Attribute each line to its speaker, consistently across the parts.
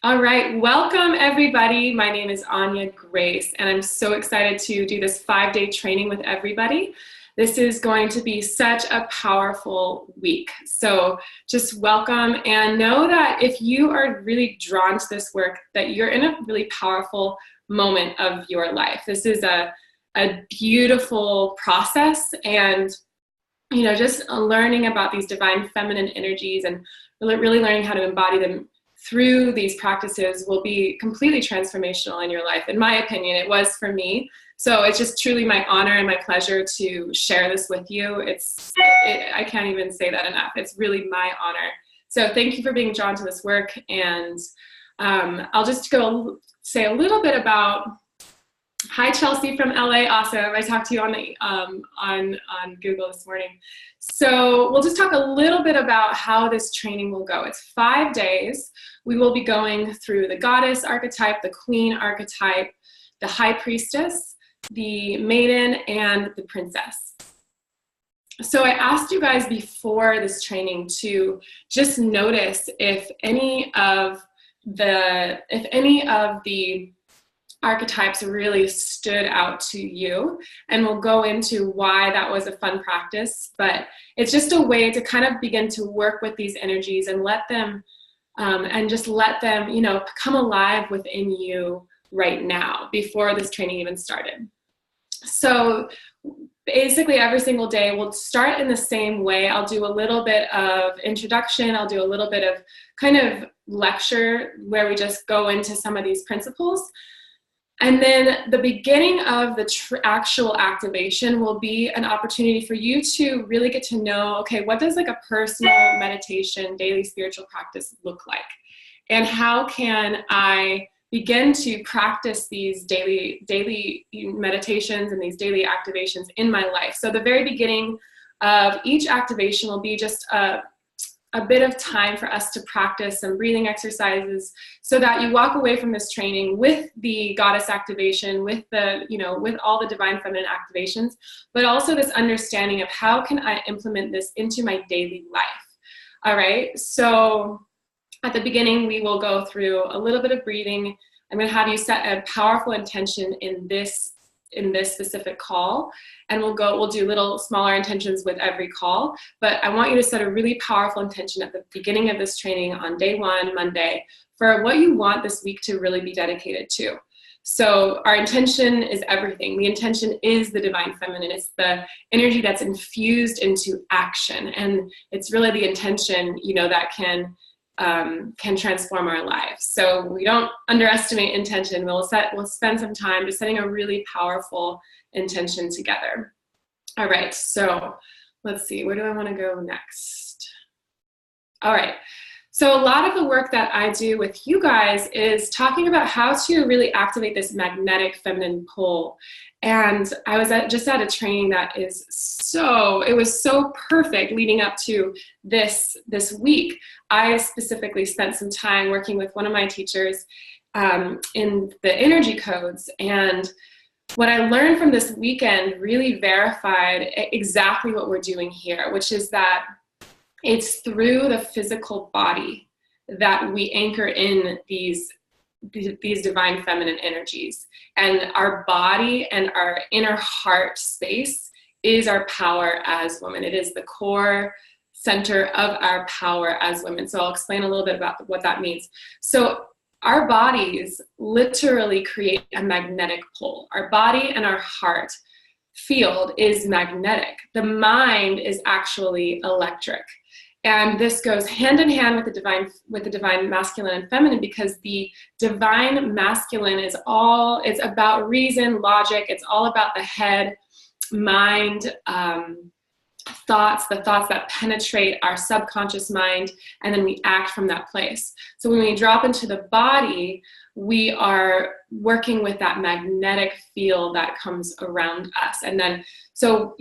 Speaker 1: All right, welcome everybody. My name is Anya Grace, and I'm so excited to do this 5-day training with everybody. This is going to be such a powerful week. So just welcome, and know that if you are really drawn to this work, that you're in a really powerful moment of your life. This is a beautiful process, and just learning about these divine feminine energies and really learning how to embody them through these practices will be completely transformational in your life. In my opinion, it was for me. So it's just truly my honor and my pleasure to share this with you. I can't even say that enough. It's really my honor. So thank you for being drawn to this work. And I'll just go say a little bit about, hi Chelsea from LA, awesome. I talked to you on Google this morning. So we'll just talk a little bit about how this training will go. It's 5 days. We will be going through the goddess archetype, the queen archetype, the high priestess, the maiden, and the princess. So I asked you guys before this training to just notice if any of the archetypes really stood out to you, and we'll go into why that was a fun practice. But it's just a way to kind of begin to work with these energies and let them come alive within you right now before this training even started. So basically every single day we'll start in the same way. I'll do a little bit of introduction, I'll do a little bit of kind of lecture where we just go into some of these principles. And then the beginning of the actual activation will be an opportunity for you to really get to know, okay, what does like a personal meditation, daily spiritual practice look like? And how can I begin to practice these daily meditations and these daily activations in my life? So the very beginning of each activation will be just a bit of time for us to practice some breathing exercises so that you walk away from this training with the goddess activation, with all the divine feminine activations, but also this understanding of how can I implement this into my daily life. All right, so at the beginning, we will go through a little bit of breathing. I'm going to have you set a powerful intention in this specific call, and we'll do little smaller intentions with every call, but I want you to set a really powerful intention at the beginning of this training on day 1, Monday, for what you want this week to really be dedicated to. So our intention is everything. The intention is the divine feminine. It's the energy that's infused into action, and it's really the intention, that can transform our lives. So we don't underestimate intention. We'll spend some time just setting a really powerful intention together. All right, so let's see, where do I want to go next? All right, so a lot of the work that I do with you guys is talking about how to really activate this magnetic feminine pull. And I was just at a training that it was so perfect leading up to this week. I specifically spent some time working with one of my teachers in the energy codes, and what I learned from this weekend really verified exactly what we're doing here, which is that it's through the physical body that we anchor in these divine feminine energies. And our body and our inner heart space is our power as women. It is the core center of our power as women. So I'll explain a little bit about what that means. So our bodies literally create a magnetic pull. Our body and our heart field is magnetic. The mind is actually electric. And this goes hand in hand with the divine masculine and feminine, because the divine masculine is about reason, logic. It's all about the head, mind, thoughts, the thoughts that penetrate our subconscious mind, and then we act from that place. So when we drop into the body, we are working with that magnetic field that comes around us. And then, so,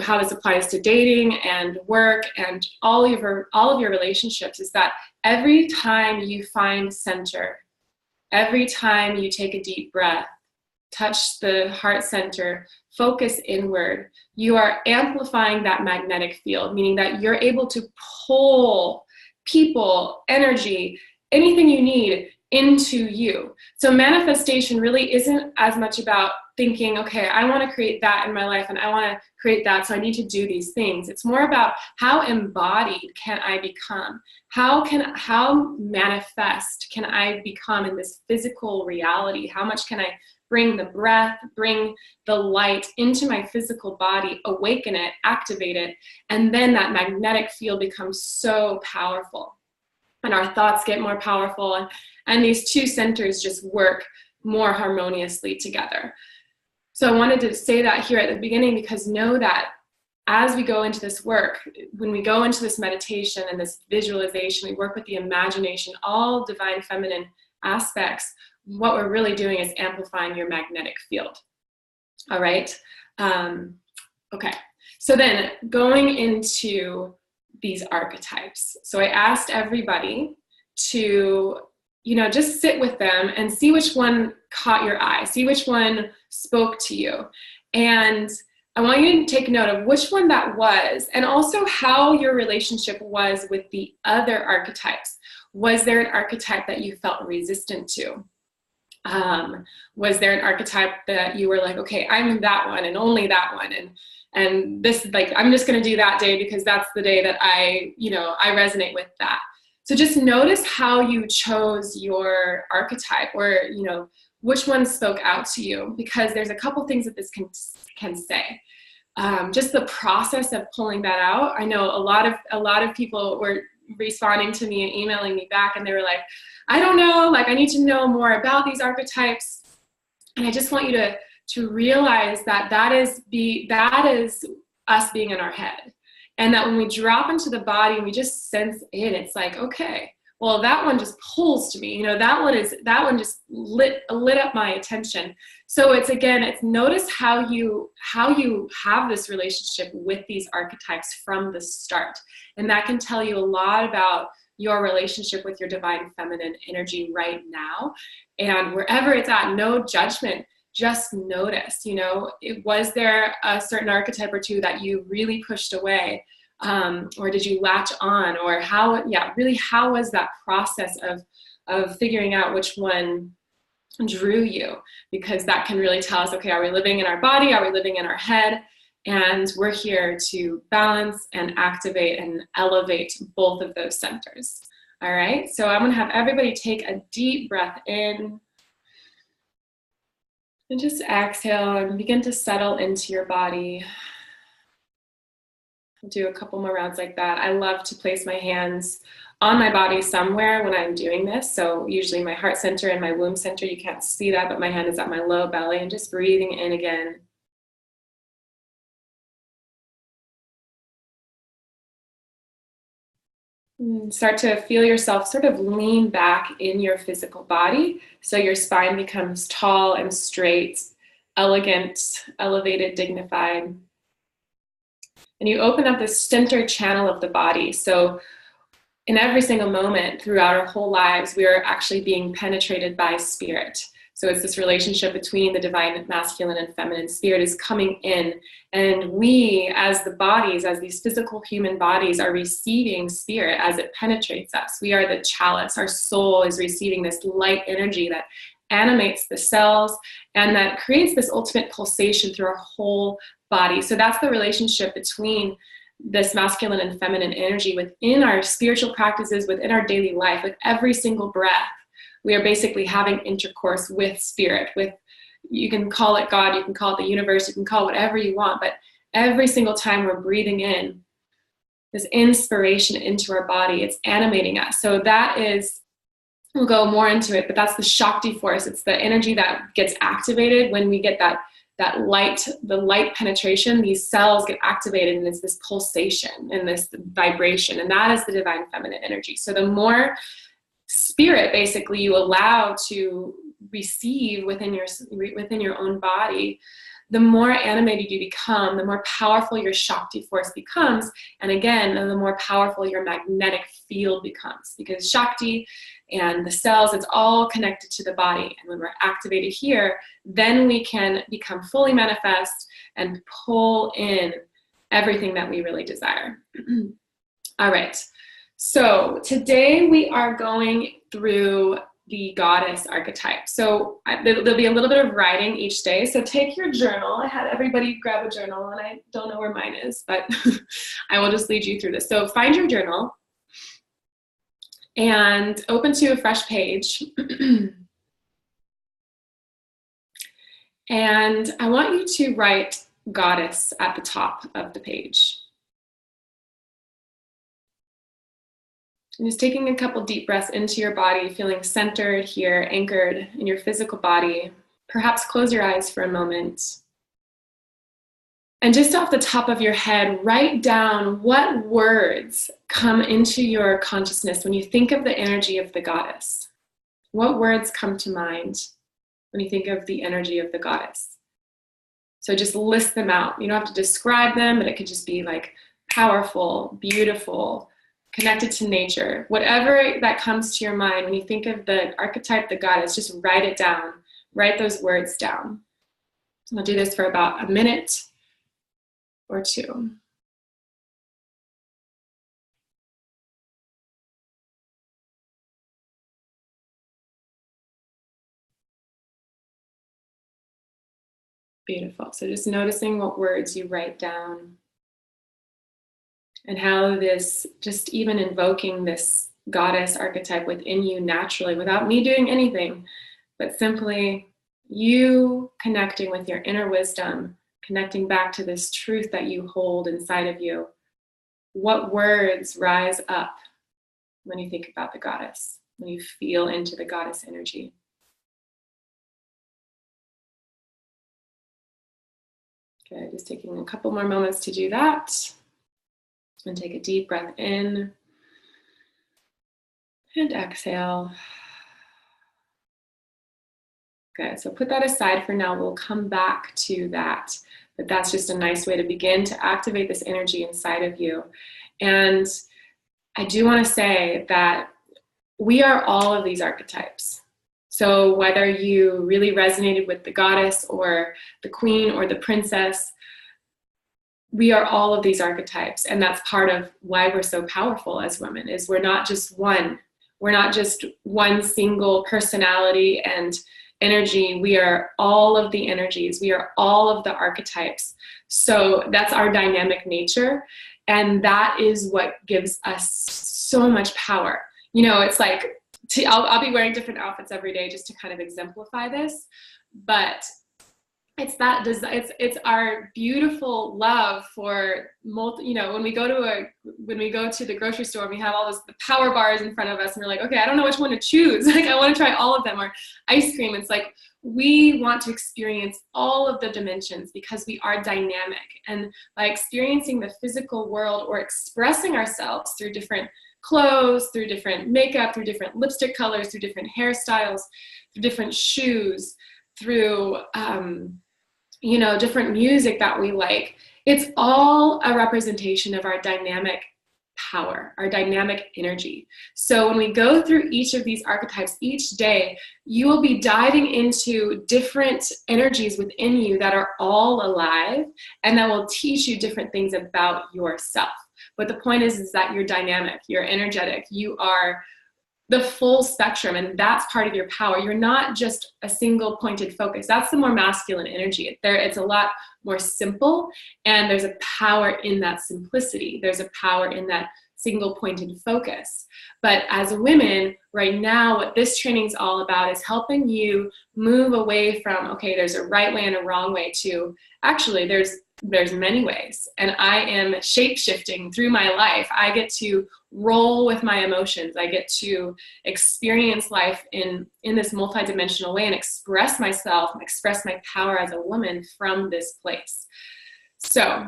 Speaker 1: how this applies to dating and work and all of your relationships is that every time you find center, every time you take a deep breath, touch the heart center, focus inward, you are amplifying that magnetic field, meaning that you're able to pull people, energy, anything you need into you. So manifestation really isn't as much about thinking, okay, I want to create that in my life and I want to create that, so I need to do these things. It's more about how embodied can I become? How manifest can I become in this physical reality? How much can I bring the breath, bring the light into my physical body, awaken it, activate it, and then that magnetic field becomes so powerful. And our thoughts get more powerful, and these two centers just work more harmoniously together. So I wanted to say that here at the beginning, because know that as we go into this work, when we go into this meditation and this visualization, we work with the imagination, all divine feminine aspects. What we're really doing is amplifying your magnetic field. All right. Okay. So then going into these archetypes. So I asked everybody to, just sit with them and see which one caught your eye, see which one spoke to you. And I want you to take note of which one that was, and also how your relationship was with the other archetypes. Was there an archetype that you felt resistant to? Was there an archetype that you were like, okay, I'm that one and only that one, and this, like, I'm just going to do that day because that's the day that I resonate with that. So just notice how you chose your archetype, or which one spoke out to you, because there's a couple things that this can say. Just the process of pulling that out. I know a lot of people were responding to me and emailing me back, and they were like, I don't know, like, I need to know more about these archetypes. And I just want you to realize that is us being in our head. And that when we drop into the body and we just sense in, it's like, okay, well, that one just pulls to me. That one just lit up my attention. So it's notice how you have this relationship with these archetypes from the start. And that can tell you a lot about your relationship with your divine feminine energy right now. And wherever it's at, no judgment, just notice, was there a certain archetype or two that you really pushed away? Or did you latch on? Or how was that process of figuring out which one drew you? Because that can really tell us, okay, are we living in our body? Are we living in our head? And we're here to balance and activate and elevate both of those centers. All right, so I'm gonna have everybody take a deep breath in and just exhale and begin to settle into your body. I'll do a couple more rounds like that. I love to place my hands on my body somewhere when I'm doing this. So usually my heart center and my womb center, you can't see that, but my hand is at my low belly, and just breathing in again. Start to feel yourself sort of lean back in your physical body. So your spine becomes tall and straight, elegant, elevated, dignified. And you open up this center channel of the body. So in every single moment throughout our whole lives, we are actually being penetrated by spirit. So it's this relationship between the divine masculine and feminine. Spirit is coming in, and we, as the bodies, as these physical human bodies, are receiving spirit as it penetrates us. We are the chalice. Our soul is receiving this light energy that animates the cells and that creates this ultimate pulsation through our whole body. So that's the relationship between this masculine and feminine energy within our spiritual practices, within our daily life. With every single breath, we are basically having intercourse with spirit, you can call it God, you can call it the universe, you can call it whatever you want, but every single time we're breathing in this inspiration into our body, it's animating us. So that is, we'll go more into it, but that's the Shakti force. It's the energy that gets activated when we get that light, the light penetration. These cells get activated, and it's this pulsation and this vibration, and that is the divine feminine energy. So the more spirit basically you allow to receive within your own body, the more animated you become, the more powerful your Shakti force becomes, and again, the more powerful your magnetic field becomes, because Shakti and the cells, it's all connected to the body. And when we're activated here, then we can become fully manifest and pull in everything that we really desire. All right. So today we are going through the goddess archetype. So there'll be a little bit of writing each day. So take your journal. I had everybody grab a journal, and I don't know where mine is, but I will just lead you through this. So find your journal and open to a fresh page. And I want you to write goddess at the top of the page. And just taking a couple deep breaths into your body, feeling centered here, anchored in your physical body. Perhaps close your eyes for a moment. And just off the top of your head, write down what words come into your consciousness when you think of the energy of the goddess. What words come to mind when you think of the energy of the goddess? So just list them out. You don't have to describe them, but it could just be like powerful, beautiful, connected to nature. Whatever that comes to your mind when you think of the archetype, the goddess, just write it down. Write those words down. I'll do this for about a minute or two. Beautiful. So just noticing what words you write down and how this, just even invoking this goddess archetype within you naturally without me doing anything, but simply you connecting with your inner wisdom, connecting back to this truth that you hold inside of you. What words rise up when you think about the goddess, when you feel into the goddess energy? Okay, just taking a couple more moments to do that. And take a deep breath in and exhale. Okay, so put that aside for now. We'll come back to that. But that's just a nice way to begin to activate this energy inside of you. And I do want to say that we are all of these archetypes. So whether you really resonated with the goddess or the queen or the princess, we are all of these archetypes, and that's part of why we're so powerful as women, is we're not just one. We're not just one single personality and energy. We are all of the energies. We are all of the archetypes. So that's our dynamic nature, and that is what gives us so much power. You know, it's like, I'll be wearing different outfits every day just to kind of exemplify this, but it's our beautiful love for when we go to the grocery store and we have all the power bars in front of us and we're like, okay, I don't know which one to choose. Like, I want to try all of them. Or ice cream. It's like, we want to experience all of the dimensions because we are dynamic. And by experiencing the physical world or expressing ourselves through different clothes, through different makeup, through different lipstick colors, through different hairstyles, through different shoes, through different music that we like. It's all a representation of our dynamic power, our dynamic energy. So when we go through each of these archetypes each day, you will be diving into different energies within you that are all alive and that will teach you different things about yourself. But the point is that you're dynamic, you're energetic, you are the full spectrum, and that's part of your power. You're not just a single pointed focus. That's the more masculine energy. It's a lot more simple, and there's a power in that simplicity. There's a power in that single pointed focus. But as women, right now, what this training is all about is helping you move away from, okay, there's a right way and a wrong way, to actually there's many ways, and I am shape-shifting through my life. I get to roll with my emotions. I get to experience life in this multidimensional way and express myself, express my power as a woman from this place. So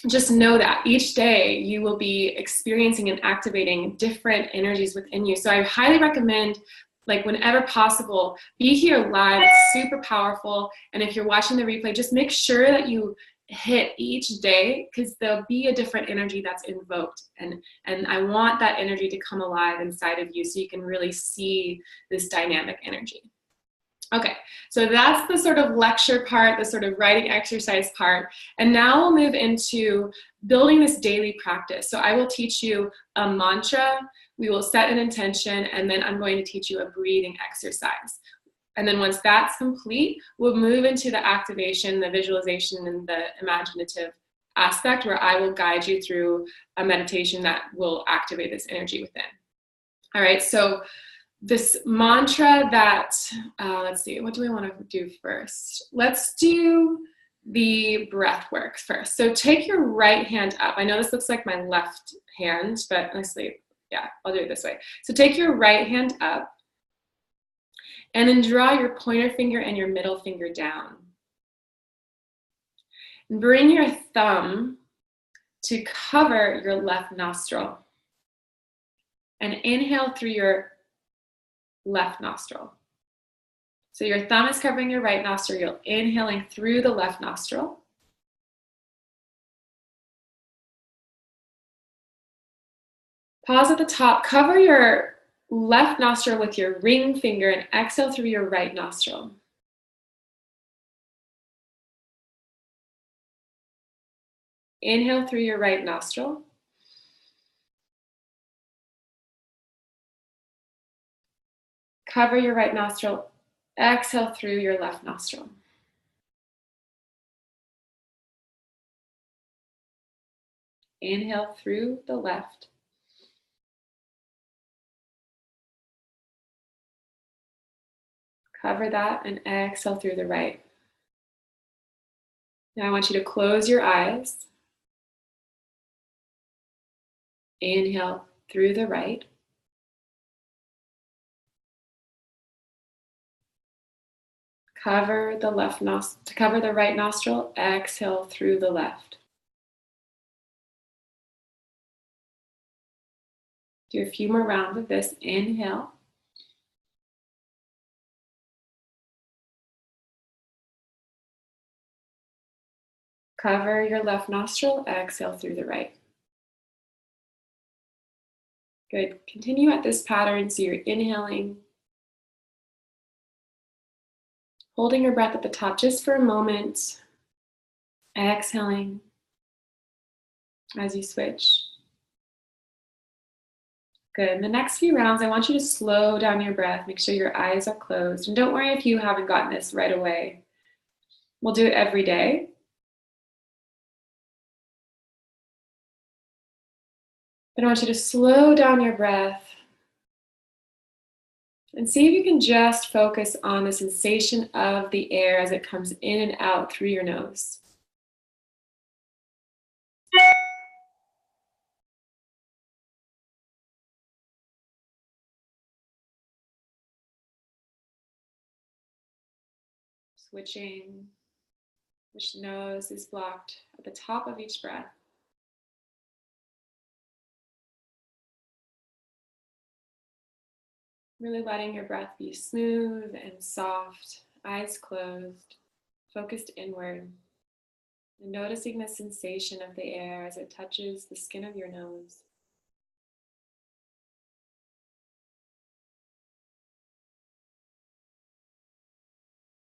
Speaker 1: just know that each day you will be experiencing and activating different energies within you. So I highly recommend, like, whenever possible, be here live. It's super powerful. And if you're watching the replay, just make sure that you hit each day, because there'll be a different energy that's invoked, and I want that energy to come alive inside of you so you can really see this dynamic energy. Okay, so that's the sort of lecture part, the sort of writing exercise part, and now we'll move into building this daily practice. So I will teach you a mantra We will set an intention, and then I'm going to teach you a breathing exercise. And then once that's complete, we'll move into the activation, the visualization, and the imaginative aspect, where I will guide you through a meditation that will activate this energy within. All right, so this mantra that, let's see, what do we want to do first? Let's do the breath work first. So take your right hand up. I know this looks like my left hand, but honestly, yeah, I'll do it this way. So take your right hand up, and then draw your pointer finger and your middle finger down. And bring your thumb to cover your left nostril. And inhale through your left nostril. So your thumb is covering your right nostril. You're inhaling through the left nostril. Pause at the top. Cover your left nostril with your ring finger and exhale through your right nostril. Inhale through your right nostril. Cover your right nostril. Exhale through your left nostril. Inhale through the left. Cover that and exhale through the right. Now I want you to close your eyes. Inhale through the right. Cover the right nostril. Exhale through the left. Do a few more rounds of this. Inhale. Cover your left nostril. Exhale through the right. Good. Continue at this pattern. So you're inhaling, holding your breath at the top just for a moment. Exhaling as you switch. Good. In the next few rounds, I want you to slow down your breath. Make sure your eyes are closed. And don't worry if you haven't gotten this right away. We'll do it every day. But I want you to slow down your breath and see if you can just focus on the sensation of the air as it comes in and out through your nose. Switching, which nose is blocked at the top of each breath. Really letting your breath be smooth and soft, eyes closed, focused inward, and noticing the sensation of the air as it touches the skin of your nose.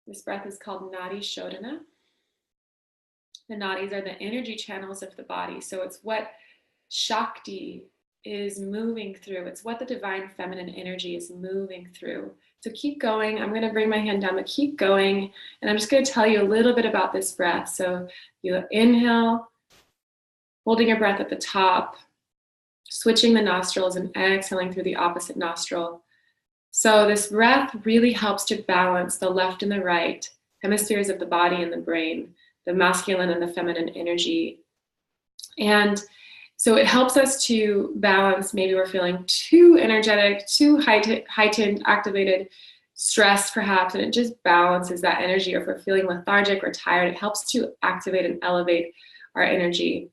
Speaker 1: This breath is called Nadi Shodhana. The nadis are the energy channels of the body, so it's what Shakti is moving through. It's what the divine feminine energy is moving through. So keep going. I'm going to bring my hand down, but keep going. And I'm just going to tell you a little bit about this breath. So you inhale, holding your breath at the top, switching the nostrils and exhaling through the opposite nostril. So this breath really helps to balance the left and the right hemispheres of the body and the brain, the masculine and the feminine energy. And so it helps us to balance, maybe we're feeling too energetic, too heightened, activated, stressed perhaps, and it just balances that energy. Or if we're feeling lethargic or tired, it helps to activate and elevate our energy.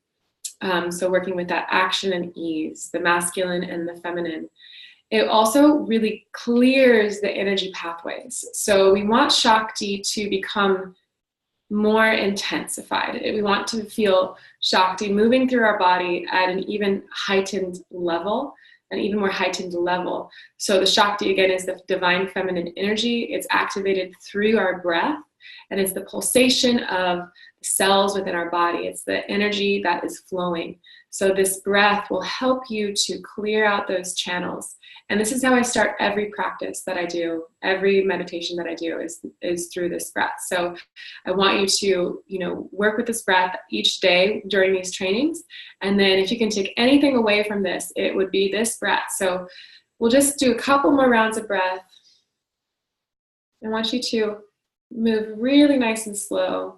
Speaker 1: So working with that action and ease, the masculine and the feminine. It also really clears the energy pathways. So we want Shakti to become more intensified. We want to feel Shakti moving through our body at an even heightened level, an even more heightened level. So the Shakti, again, is the divine feminine energy. It's activated through our breath. And it's the pulsation of the cells within our body. It's the energy that is flowing. So this breath will help you to clear out those channels. And this is how I start every practice that I do, every meditation that I do is through this breath. So I want you to, work with this breath each day during these trainings. And then if you can take anything away from this, it would be this breath. So we'll just do a couple more rounds of breath. I want you to move really nice and slow.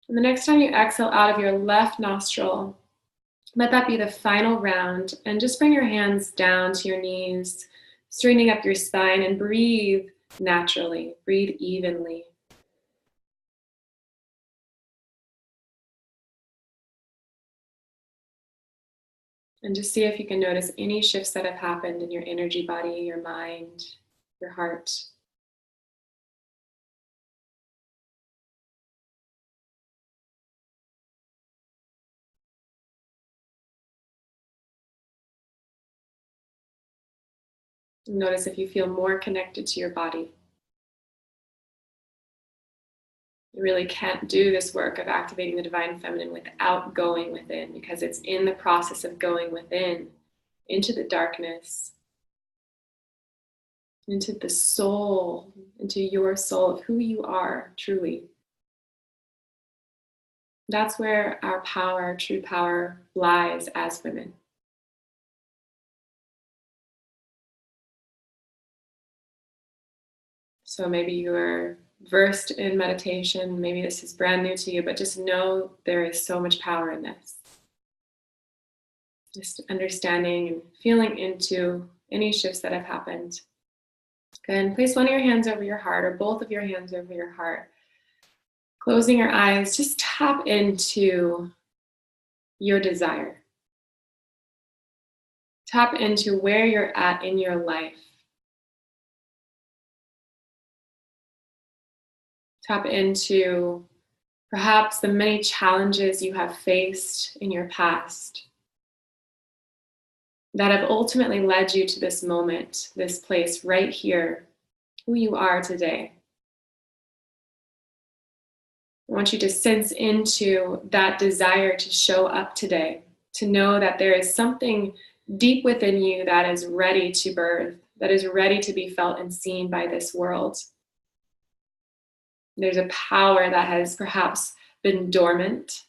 Speaker 1: And the next time you exhale out of your left nostril, let that be the final round. And just bring your hands down to your knees, straightening up your spine, and breathe naturally. Breathe evenly. And just see if you can notice any shifts that have happened in your energy body, your mind, your heart. Notice if you feel more connected to your body. You really can't do this work of activating the divine feminine without going within, because it's in the process of going within, into the darkness, into the soul, into your soul of who you are truly. That's where our power, true power, lies as women. So maybe you're versed in meditation, maybe this is brand new to you, but just know there is so much power in this. Just understanding and feeling into any shifts that have happened. Good. And place one of your hands over your heart, or both of your hands over your heart. Closing your eyes, just tap into your desire. Tap into where you're at in your life. Tap into perhaps the many challenges you have faced in your past that have ultimately led you to this moment, this place right here, who you are today. I want you to sense into that desire to show up today, to know that there is something deep within you that is ready to birth, that is ready to be felt and seen by this world. There's a power that has perhaps been dormant.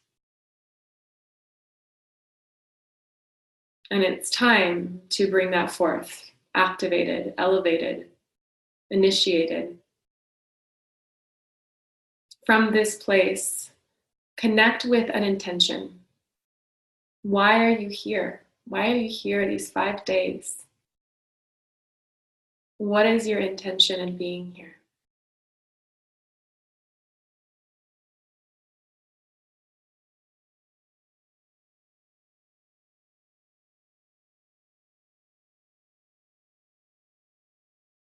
Speaker 1: And it's time to bring that forth, activated, elevated, initiated. From this place, connect with an intention. Why are you here? Why are you here these 5 days? What is your intention in being here?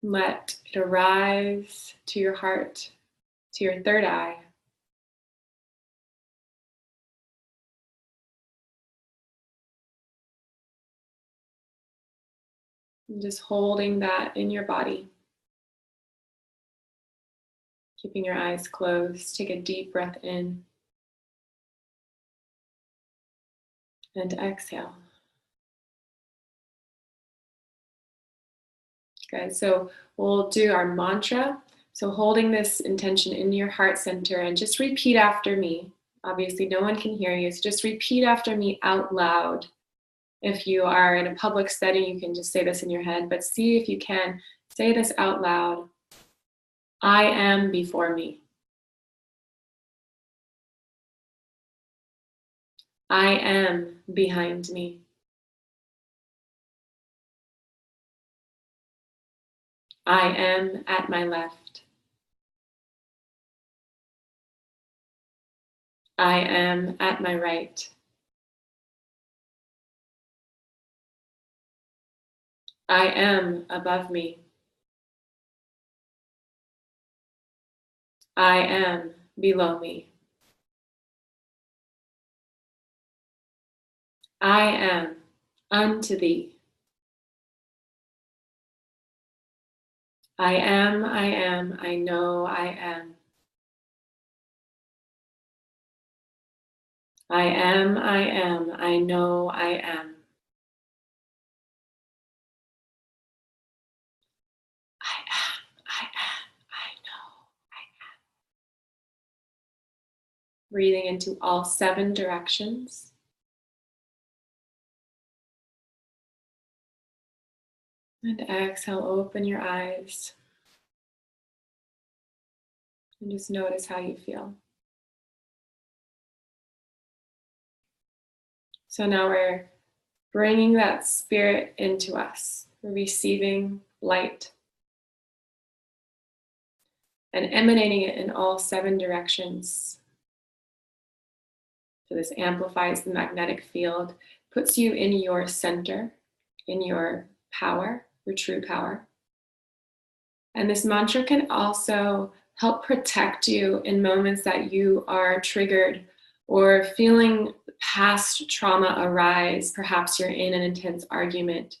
Speaker 1: Let it arise to your heart, to your third eye. And just holding that in your body. Keeping your eyes closed. Take a deep breath in. And exhale. Good. So we'll do our mantra. So holding this intention in your heart center, and just repeat after me. Obviously, no one can hear you, so just repeat after me out loud. If you are in a public setting, you can just say this in your head, but see if you can say this out loud. I am before me. I am behind me. I am at my left. I am at my right. I am above me. I am below me. I am unto thee. I am, I am, I know I am. I am, I am, I know I am. I am, I am, I know I am. Breathing into all 7 directions. And exhale, open your eyes. And just notice how you feel. So now we're bringing that spirit into us. We're receiving light and emanating it in all 7 directions. So this amplifies the magnetic field, puts you in your center, in your power, your true power. And this mantra can also help protect you in moments that you are triggered or feeling past trauma arise. Perhaps you're in an intense argument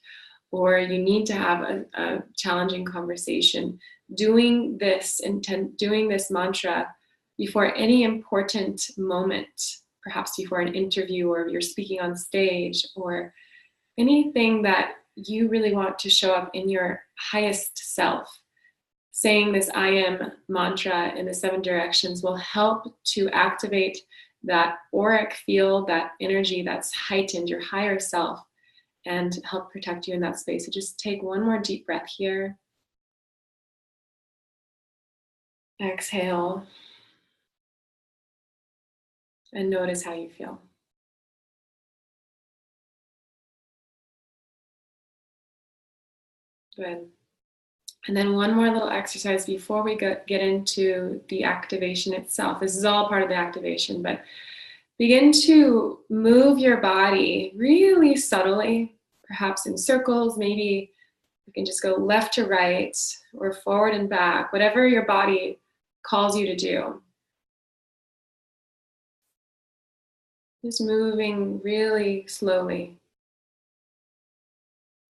Speaker 1: or you need to have a challenging conversation. Doing this mantra before any important moment, perhaps before an interview or you're speaking on stage or anything that you really want to show up in your highest self. Saying this I am mantra in the 7 directions will help to activate that auric field, that energy that's heightened, your higher self, and help protect you in that space. So just take one more deep breath here. Exhale. And notice how you feel. Good. And then one more little exercise before we get into the activation itself. This is all part of the activation, but begin to move your body really subtly, perhaps in circles. Maybe you can just go left to right or forward and back, whatever your body calls you to do. Just moving really slowly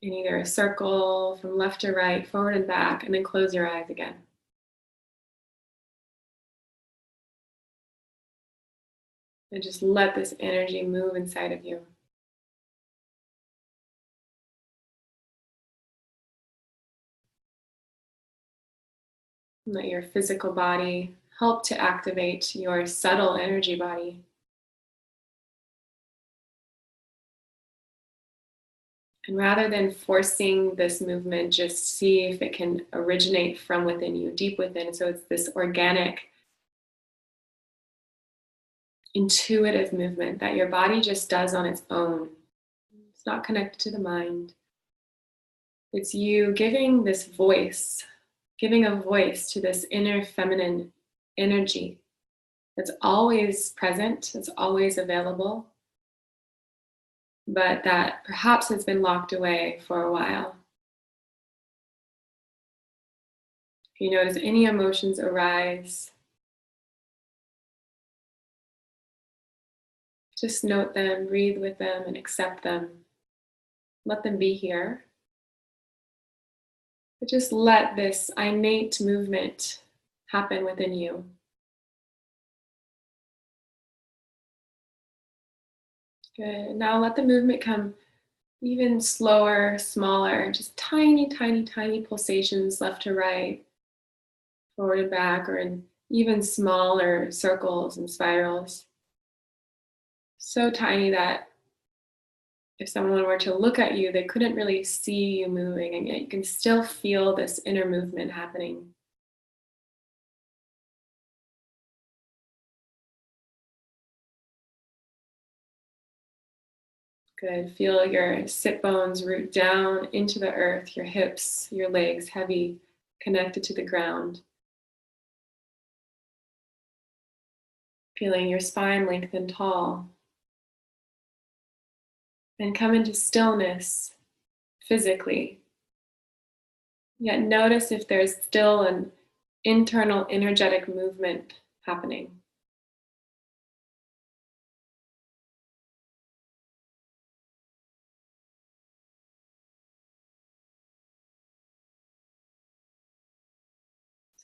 Speaker 1: in either a circle from left to right, forward and back, and then close your eyes again. And just let this energy move inside of you. Let your physical body help to activate your subtle energy body. And rather than forcing this movement, just see if it can originate from within you, deep within. So it's this organic, intuitive movement that your body just does on its own. It's not connected to the mind. It's you giving this voice, giving a voice to this inner feminine energy that's always present, that's always available, but that perhaps has been locked away for a while. If you notice any emotions arise, just note them, breathe with them, and accept them. Let them be here. But just let this innate movement happen within you. Good. Now let the movement come even slower, smaller, just tiny, tiny, tiny pulsations left to right, forward and back, or in even smaller circles and spirals. So tiny that if someone were to look at you, they couldn't really see you moving, and yet you can still feel this inner movement happening. Good. Feel your sit bones root down into the earth, your hips, your legs heavy, connected to the ground. Feeling your spine lengthen tall. And come into stillness physically. Yet notice if there's still an internal energetic movement happening.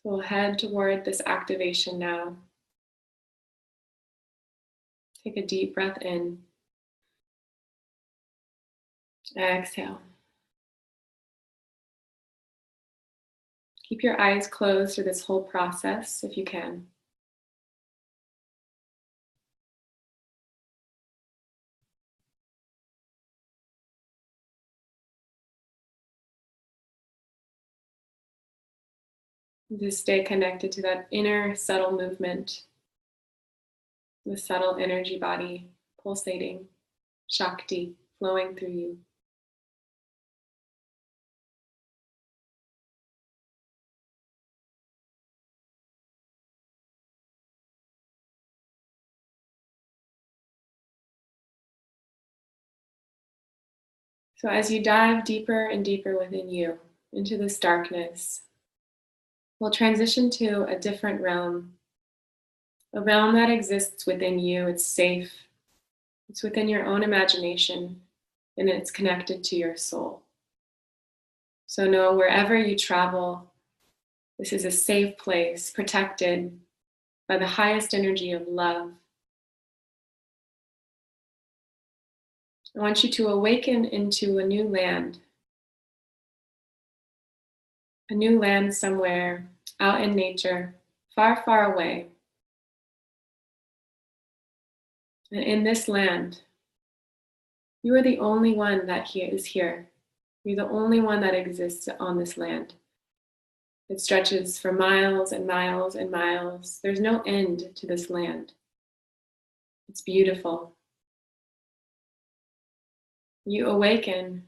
Speaker 1: We'll head toward this activation now. Take a deep breath in. Exhale. Keep your eyes closed through this whole process if you can. Just stay connected to that inner subtle movement, the subtle energy body pulsating, Shakti flowing through you. So as you dive deeper and deeper within you, into this darkness, we'll transition to a different realm, a realm that exists within you. It's safe, it's within your own imagination, and it's connected to your soul. So know wherever you travel, this is a safe place, protected by the highest energy of love. I want you to awaken into a new land somewhere out in nature, far, far away. And in this land, you are the only one that is here. You're the only one that exists on this land. It stretches for miles and miles and miles. There's no end to this land. It's beautiful. You awaken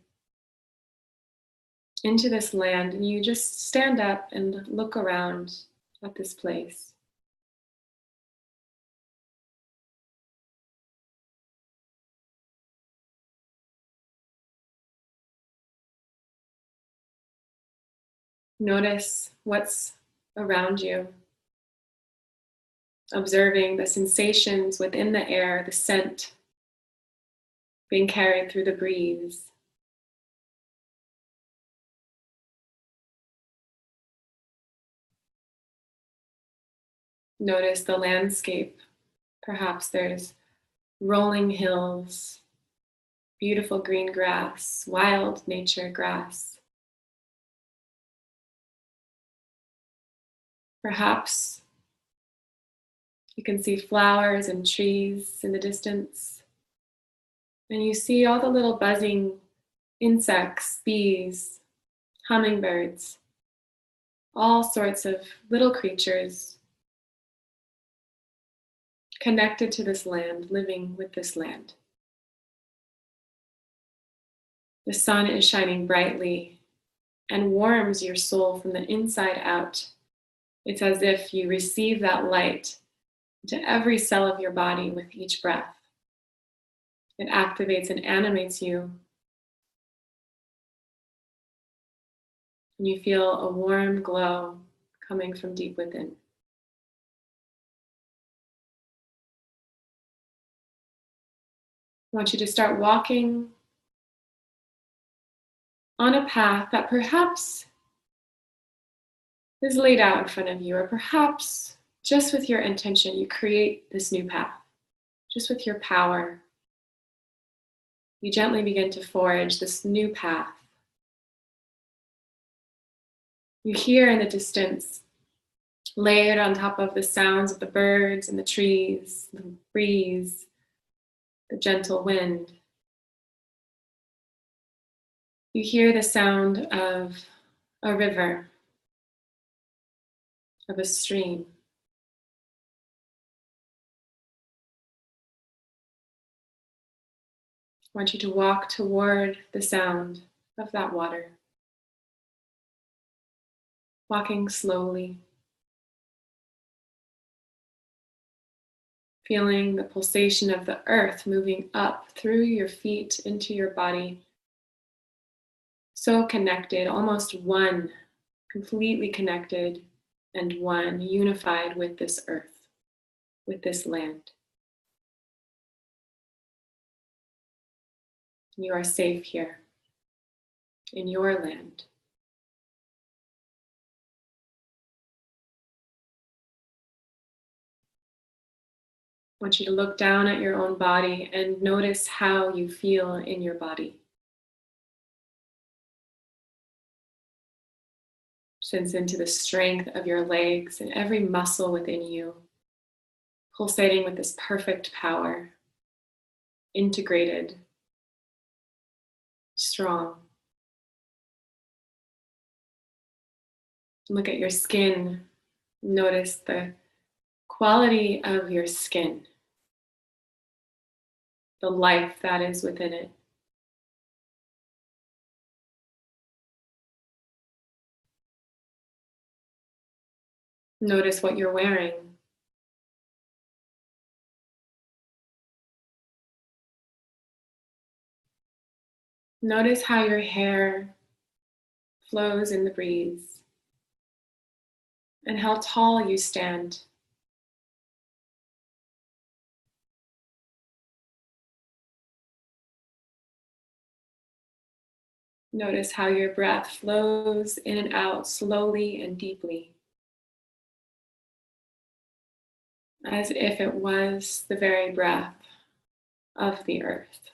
Speaker 1: into this land and you just stand up and look around at this place. Notice what's around you, observing the sensations within the air, the scent being carried through the breeze. Notice the landscape. Perhaps there's rolling hills, beautiful green grass, wild nature grass. Perhaps you can see flowers and trees in the distance. And you see all the little buzzing insects, bees, hummingbirds, all sorts of little creatures connected to this land, living with this land. The sun is shining brightly and warms your soul from the inside out. It's as if you receive that light into every cell of your body with each breath. It activates and animates you. And you feel a warm glow coming from deep within. I want you to start walking on a path that perhaps is laid out in front of you, or perhaps just with your intention, you create this new path. Just with your power, you gently begin to forge this new path. You hear in the distance, layered on top of the sounds of the birds and the trees, the breeze, the gentle wind. You hear the sound of a river, of a stream. I want you to walk toward the sound of that water, walking slowly, feeling the pulsation of the earth moving up through your feet into your body. So connected, almost one, completely connected and one, unified with this earth, with this land. You are safe here, in your land. I want you to look down at your own body and notice how you feel in your body. Sense into the strength of your legs and every muscle within you, pulsating with this perfect power, integrated, strong. Look at your skin. Notice the quality of your skin, the life that is within it. Notice what you're wearing. Notice how your hair flows in the breeze and how tall you stand. Notice how your breath flows in and out slowly and deeply, as if it was the very breath of the earth.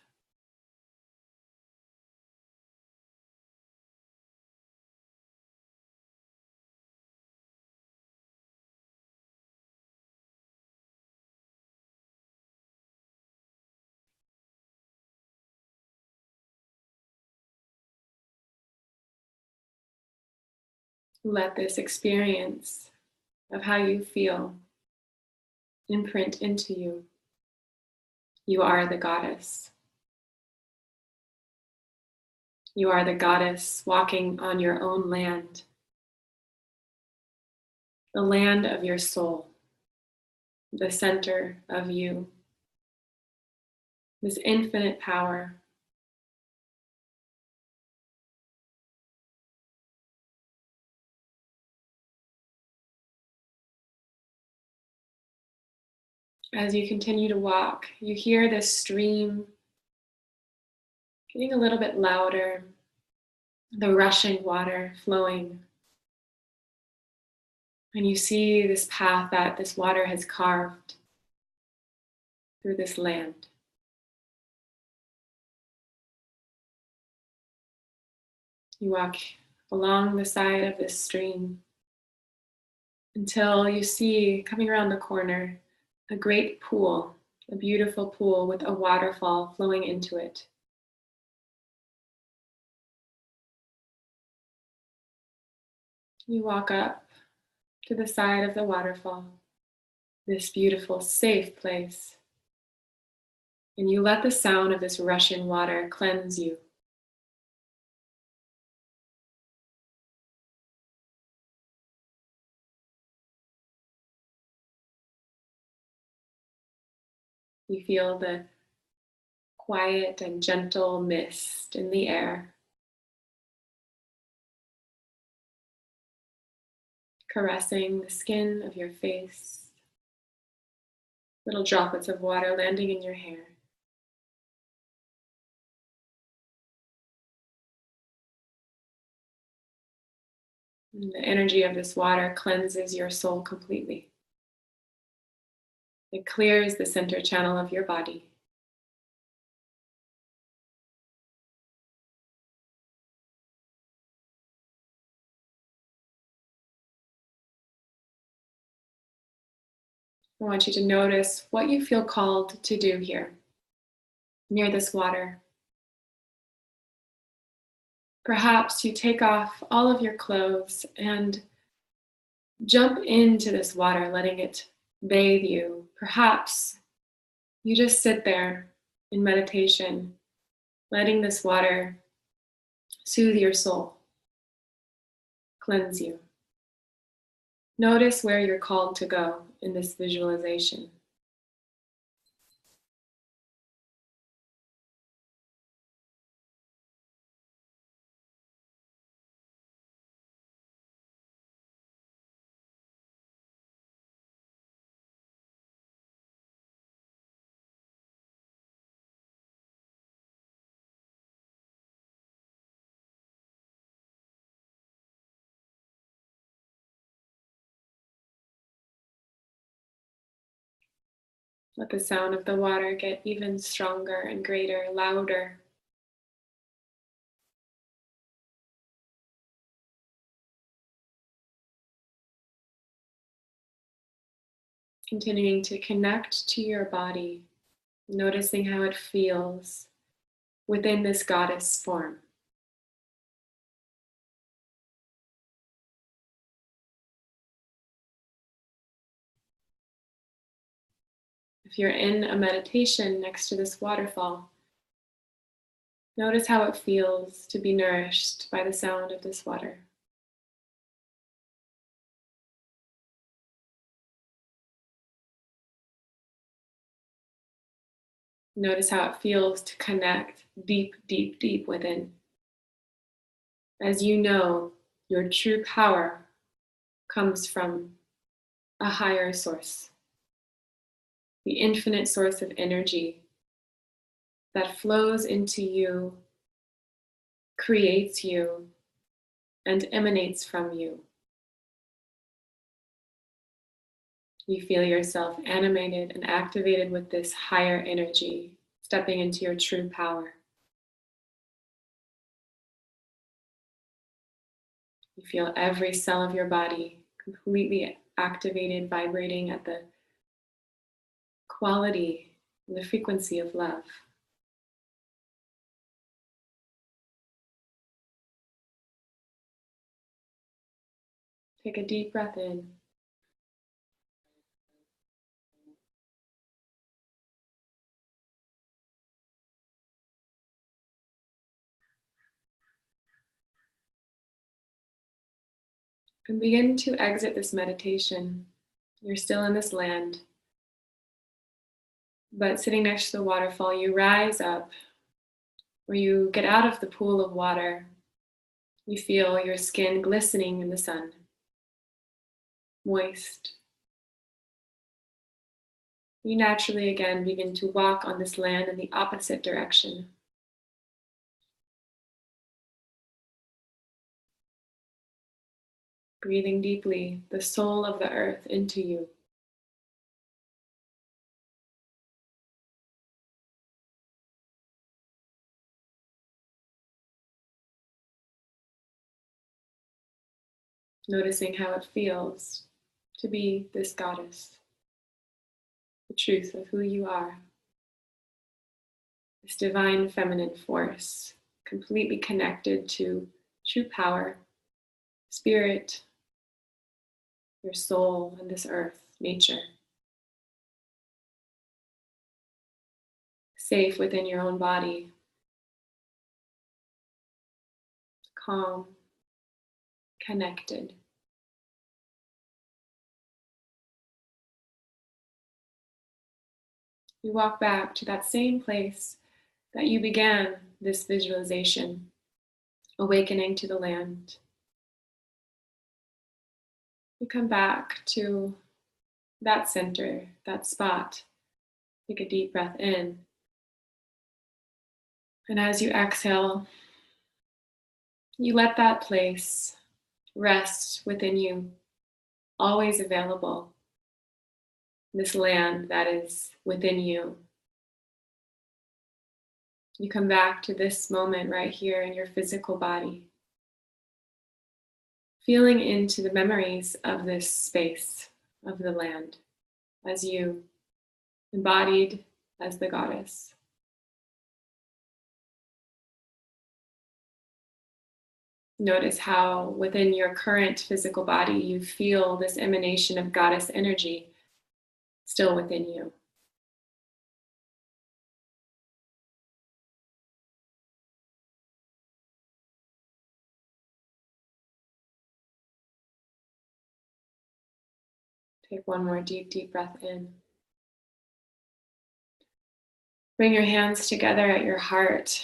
Speaker 1: Let this experience of how you feel imprint into you. You are the goddess. You are the goddess walking on your own land, the land of your soul, the center of you, this infinite power. As you continue to walk, you hear this stream getting a little bit louder, the rushing water flowing. And you see this path that this water has carved through this land. You walk along the side of this stream until you see, coming around the corner, a great pool, a beautiful pool with a waterfall flowing into it. You walk up to the side of the waterfall, this beautiful, safe place, and you let the sound of this rushing water cleanse you. You feel the quiet and gentle mist in the air, caressing the skin of your face, little droplets of water landing in your hair. And the energy of this water cleanses your soul completely. It clears the center channel of your body. I want you to notice what you feel called to do here, near this water. Perhaps you take off all of your clothes and jump into this water, letting it bathe you. Perhaps you just sit there in meditation, letting this water soothe your soul, cleanse you. Notice where you're called to go in this visualization. Let the sound of the water get even stronger and greater, louder. Continuing to connect to your body, noticing how it feels within this goddess form. If you're in a meditation next to this waterfall, notice how it feels to be nourished by the sound of this water. Notice how it feels to connect deep, deep, deep within. As you know, your true power comes from a higher source, the infinite source of energy that flows into you, creates you, and emanates from you. You feel yourself animated and activated with this higher energy, stepping into your true power. You feel every cell of your body completely activated, vibrating at the quality and the frequency of love. Take a deep breath in. And begin to exit this meditation. You're still in this land, but sitting next to the waterfall, you rise up, or you get out of the pool of water. You feel your skin glistening in the sun, moist. You naturally again begin to walk on this land in the opposite direction. Breathing deeply the soul of the earth into you. Noticing how it feels to be this goddess, the truth of who you are, this divine feminine force, completely connected to true power, spirit, your soul, and this earth, nature. Safe within your own body, calm, connected. You walk back to that same place that you began this visualization, awakening to the land. You come back to that center, that spot. Take a deep breath in. And as you exhale, you let that place rest within you, always available. This land that is within you. You come back to this moment right here in your physical body, feeling into the memories of this space, of the land, as you embodied as the goddess. Notice how within your current physical body you feel this emanation of goddess energy still within you. Take one more deep, deep breath in. Bring your hands together at your heart.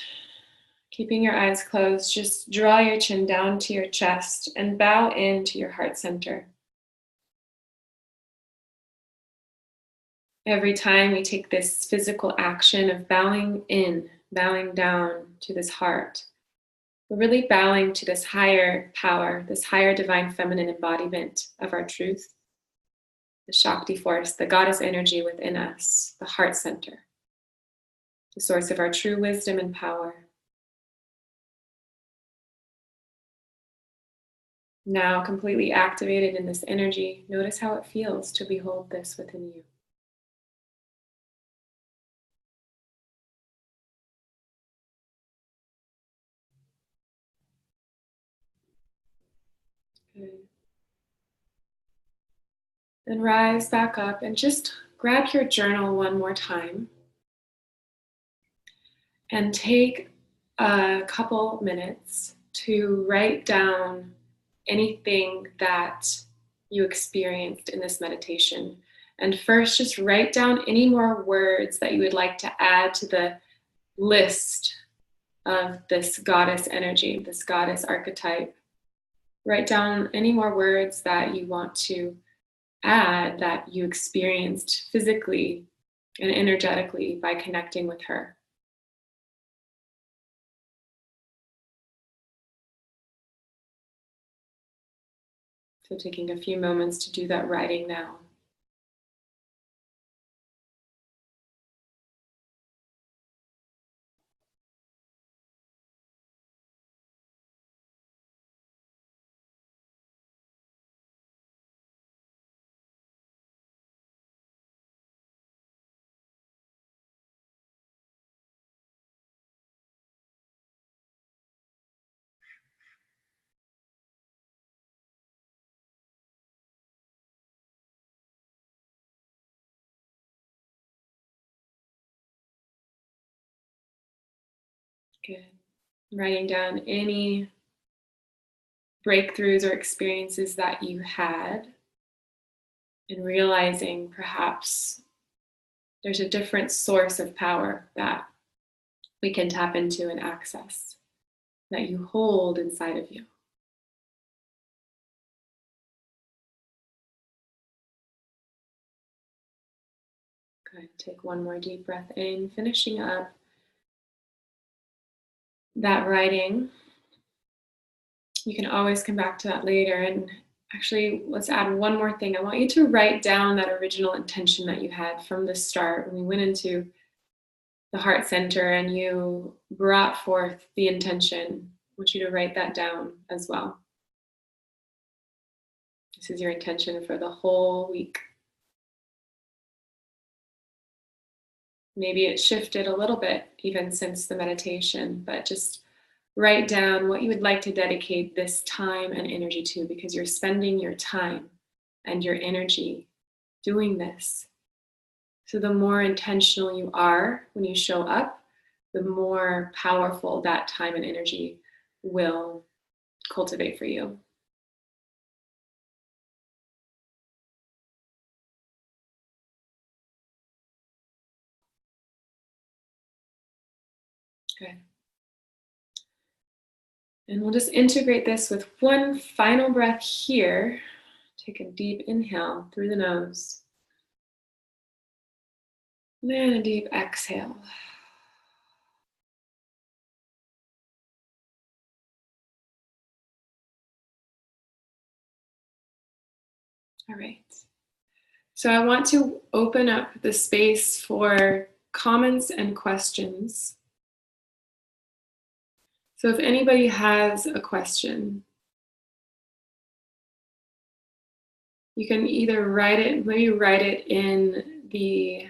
Speaker 1: Keeping your eyes closed, just draw your chin down to your chest and bow into your heart center. Every time we take this physical action of bowing in, bowing down to this heart, we're really bowing to this higher power, this higher divine feminine embodiment of our truth, the Shakti force, the goddess energy within us, the heart center, the source of our true wisdom and power. Now completely activated in this energy, notice how it feels to behold this within you. Good. Then rise back up and just grab your journal one more time and take a couple minutes to write down anything that you experienced in this meditation. And first, just write down any more words that you would like to add to the list of this goddess energy, this goddess archetype. Write down any more words that you want to add that you experienced physically and energetically by connecting with her. So taking a few moments to do that writing now. Good. Writing down any breakthroughs or experiences that you had, and realizing perhaps there's a different source of power that we can tap into and access, that you hold inside of you. Good. Take one more deep breath in, finishing up that writing. You can always come back to that later. And actually, let's add one more thing. I want you to write down that original intention that you had from the start when we went into the heart center and you brought forth the intention. I want you to write that down as well. This is your intention for the whole week. Maybe it shifted a little bit even since the meditation, but just write down what you would like to dedicate this time and energy to, because you're spending your time and your energy doing this. So the more intentional you are when you show up, the more powerful that time and energy will cultivate for you. Good. And we'll just integrate this with one final breath here. Take a deep inhale through the nose. And then a deep exhale. All right. So I want to open up the space for comments and questions. So if anybody has a question, you can either write it, maybe write it in the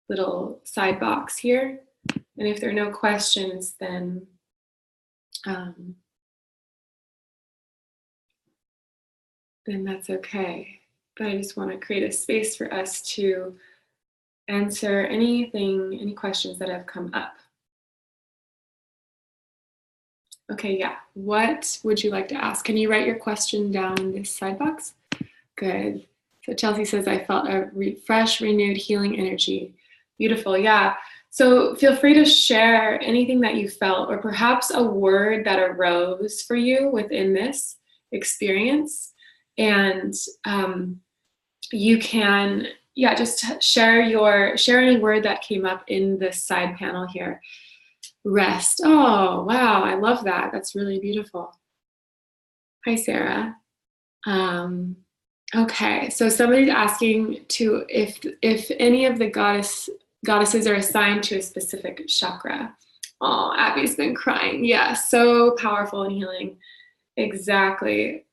Speaker 1: little side box here. And if there are no questions, then that's okay. But I just want to create a space for us to answer anything, any questions that have come up. Okay, yeah. What would you like to ask? Can you write your question down in this side box? Good. So Chelsea says, I felt a fresh, renewed, healing energy. Beautiful, yeah. So feel free to share anything that you felt, or perhaps a word that arose for you within this experience. And you can, yeah, just share any word that came up in this side panel here. Rest. Oh, wow. I love that. That's really beautiful. Hi, Sarah. Okay, so somebody's asking to if any of the goddesses are assigned to a specific chakra. Oh, Abby's been crying. Yeah, so powerful and healing. Exactly.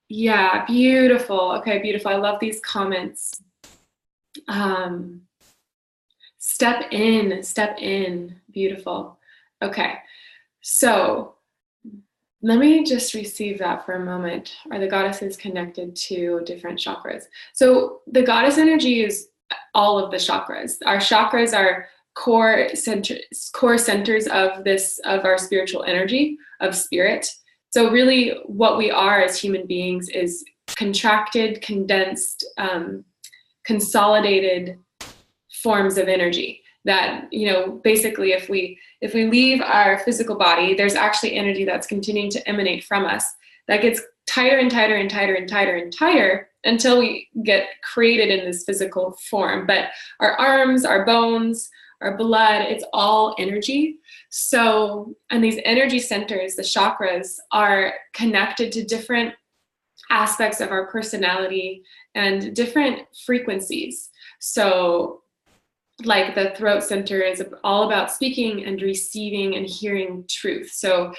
Speaker 1: Yeah, beautiful. Okay, beautiful. I love these comments. Step in, step in. Beautiful. Okay, so let me just receive that for a moment. Are the goddesses connected to different chakras? So the goddess energy is all of the chakras. Our chakras are core centers of our spiritual energy, of spirit. So really what we are as human beings is contracted, condensed, consolidated forms of energy that, basically if we leave our physical body, there's actually energy that's continuing to emanate from us that gets tighter and tighter and tighter and tighter and tighter until we get created in this physical form. But our arms, our bones, our blood, it's all energy. So, and these energy centers, the chakras, are connected to different aspects of our personality and different frequencies. So like the throat center is all about speaking and receiving and hearing truth. So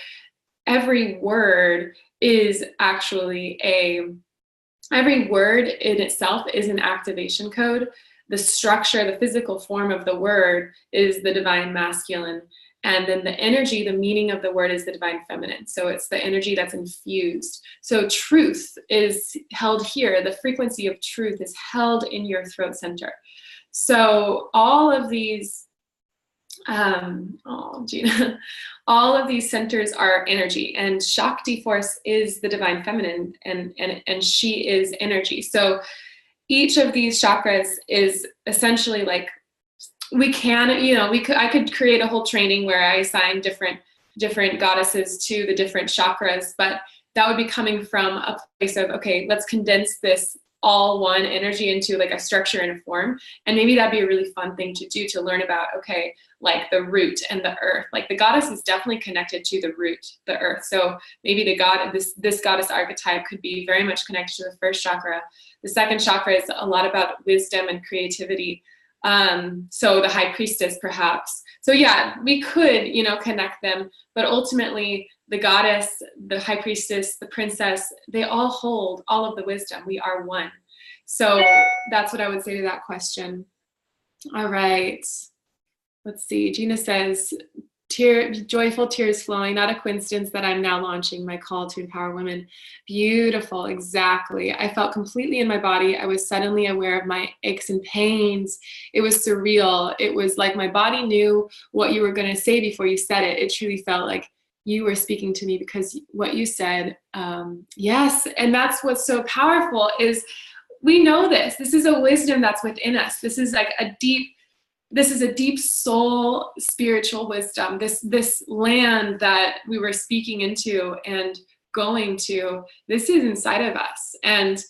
Speaker 1: every word is actually every word in itself is an activation code. The structure, the physical form of the word is the divine masculine. And then the energy, the meaning of the word is the divine feminine. So it's the energy that's infused. So truth is held here. The frequency of truth is held in your throat center. So all of these, Gina, all of these centers are energy, and Shakti force is the divine feminine, and she is energy. So each of these chakras is essentially like, I could create a whole training where I assign different goddesses to the different chakras, but that would be coming from a place of, okay, let's condense this all one energy into like a structure and a form. And maybe that'd be a really fun thing to do, to learn about, okay, like the root and the earth. Like the goddess is definitely connected to the root, the earth. So maybe this goddess archetype could be very much connected to the first chakra. The second chakra is a lot about wisdom and creativity. So the high priestess perhaps. So yeah, we could, connect them, but ultimately the goddess, the high priestess, the princess, they all hold all of the wisdom. We are one. So that's what I would say to that question. All right. Let's see. Gina says, joyful tears flowing, not a coincidence that I'm now launching my call to empower women. Beautiful, exactly. I felt completely in my body. I was suddenly aware of my aches and pains. It was surreal. It was like my body knew what you were going to say before you said it. It truly felt like you were speaking to me because what you said, yes. And that's what's so powerful is we know this. This is a wisdom that's within us. This is like a deep soul spiritual wisdom, this land that we were speaking into and going to, this is inside of us. And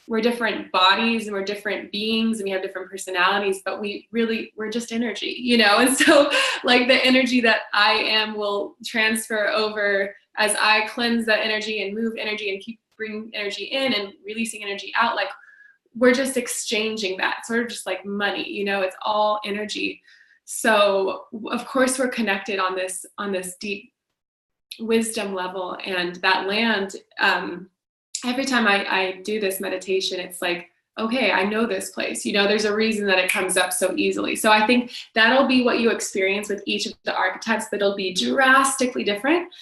Speaker 1: we're different bodies and we're different beings and we have different personalities, but we're just energy, and so like the energy that I am will transfer over as I cleanse that energy and move energy and keep bringing energy in and releasing energy out. Like we're just exchanging that sort of just like money, it's all energy. So of course we're connected on this deep wisdom level. And that land, every time I do this meditation, it's like, okay, I know this place, there's a reason that it comes up so easily. So I think that'll be what you experience with each of the archetypes, but it'll be drastically different.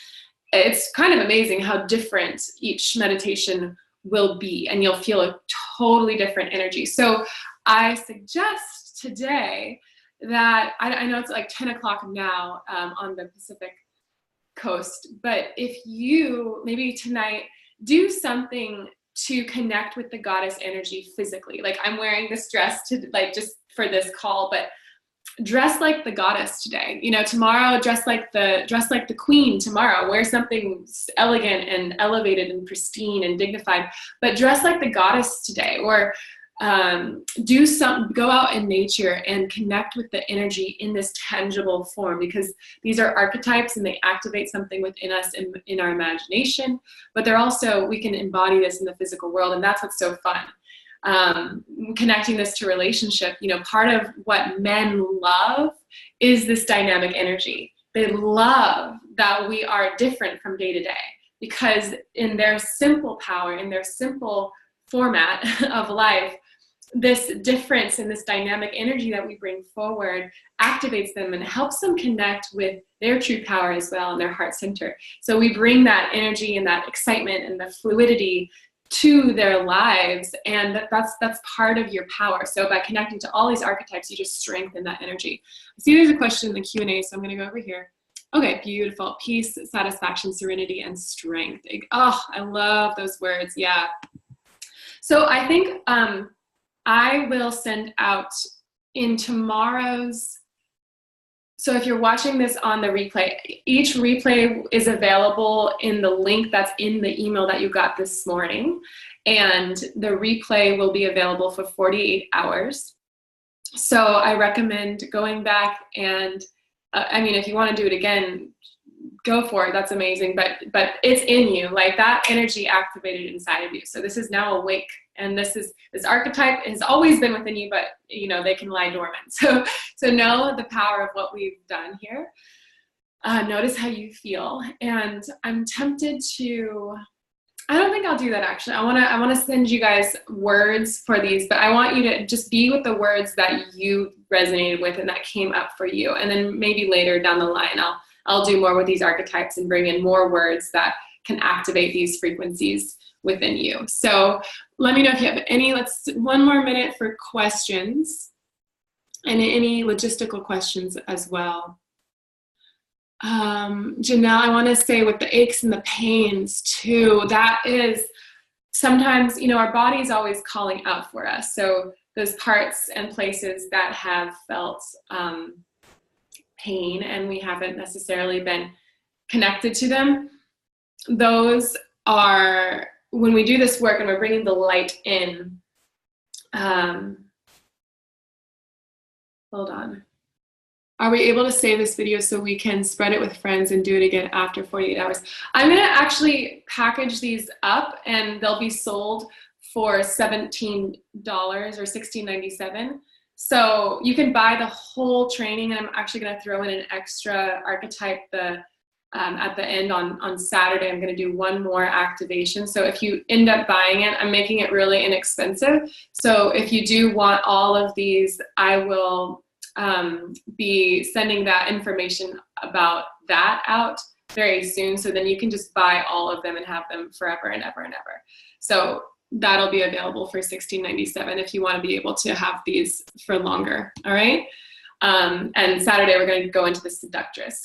Speaker 1: It's kind of amazing how different each meditation will be, and you'll feel a totally different energy. So I suggest today that, I know it's like 10 o'clock now on the Pacific coast, but if you maybe tonight do something to connect with the goddess energy physically, like I'm wearing this dress to like just for this call, but dress like the goddess today. Tomorrow dress like the queen. Tomorrow wear something elegant and elevated and pristine and dignified, but dress like the goddess today. Or go out in nature and connect with the energy in this tangible form, because these are archetypes and they activate something within us in our imagination, but they're also, we can embody this in the physical world, and that's what's so fun. Connecting this to relationship, part of what men love is this dynamic energy. They love that we are different from day to day, because in their simple power, in their simple format of life, this difference and this dynamic energy that we bring forward activates them and helps them connect with their true power as well in their heart center. So we bring that energy and that excitement and the fluidity to their lives, and that's part of your power. So by connecting to all these archetypes, you just strengthen that energy. I see there's a question in the Q&A, so I'm going to go over here. Okay, beautiful. Peace, satisfaction, serenity, and strength. Oh, I love those words. Yeah. So I think I will send out in tomorrow's, so if you're watching this on the replay, each replay is available in the link that's in the email that you got this morning. And the replay will be available for 48 hours. So I recommend going back and, if you want to do it again, go for it. That's amazing. But it's in you, like that energy activated inside of you. So this is now awake. And this archetype has always been within you, but they can lie dormant. So know the power of what we've done here. Notice how you feel. And I'm tempted to, I don't think I'll do that actually. I want to send you guys words for these, but I want you to just be with the words that you resonated with and that came up for you. And then maybe later down the line, I'll do more with these archetypes and bring in more words that can activate these frequencies within you. So let me know if you have any, one more minute for questions and any logistical questions as well. Janelle, I want to say with the aches and the pains too, that is sometimes, our body is always calling out for us. So those parts and places that have felt pain and we haven't necessarily been connected to them, those are, when we do this work and we're bringing the light in, hold on. Are we able to save this video so we can spread it with friends and do it again after 48 hours? I'm going to actually package these up and they'll be sold for $17 or $16.97. So you can buy the whole training, and I'm actually going to throw in an extra archetype at the end on Saturday. I'm going to do one more activation. So if you end up buying it, I'm making it really inexpensive. So if you do want all of these, I will be sending that information about that out very soon. So then you can just buy all of them and have them forever and ever and ever. So that'll be available for $16.97 if you want to be able to have these for longer. All right. And Saturday we're going to go into the seductress,